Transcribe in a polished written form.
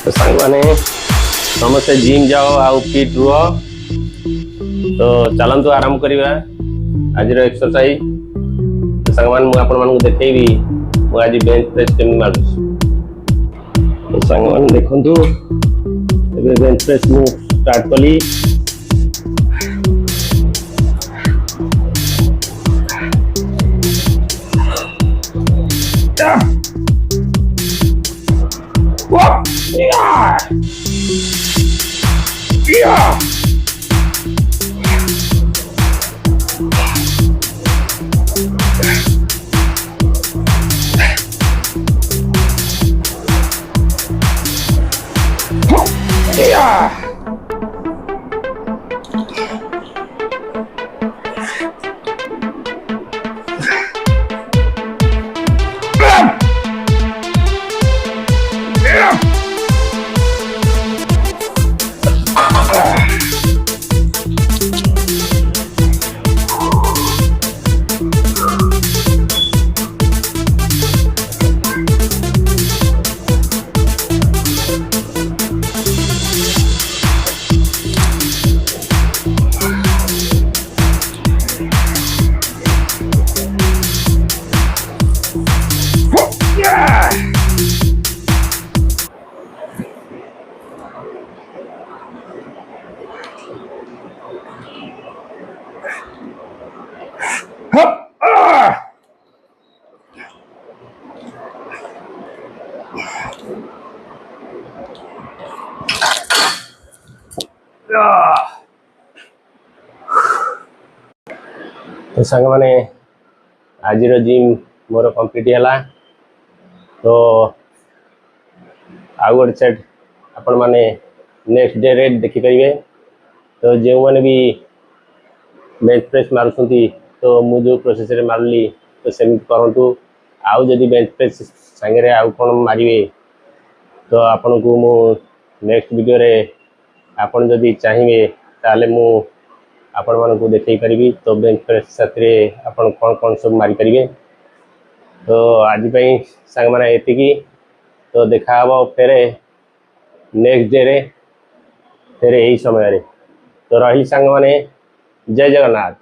तो सांग माने समस्ते जिम जाओ आउ फिट रुह। तो चलतु आराम करवा आज एक्सरसाइज। तो सांग मान मुझे आपण मानक देखी मुझे आज बेंच प्रेस केमी मारूँ। तो सांग मान देखु बेंच प्रेस मु स्टार्ट कली। तो सांग माने आज जिम मोर कंप्लीट है। तो आउ गोटे सेट आपण माने नेक्स्ट डे रे देखिपारे। तो जो मैंने भी बेंच प्रेस मारुंट तो मु जो प्रोसेस रे मारली तो सेमती करूँ। आउ जदि बेंच प्रेस सांगे आउ कौन मारे तो आपण को मु नेक्स्ट वीडियो रे आपण जदि चाहिए ताले मु आपण मानक देखई पारि। तो बेंच प्रेस साथ आपण कौन कौन सब मारी पारे। तो आज सांग माने एतिकी। तो देखा हम फेर नेक्स्ट डे रे फेर यही समय रे। तो रही सांग माने जय जगन्नाथ।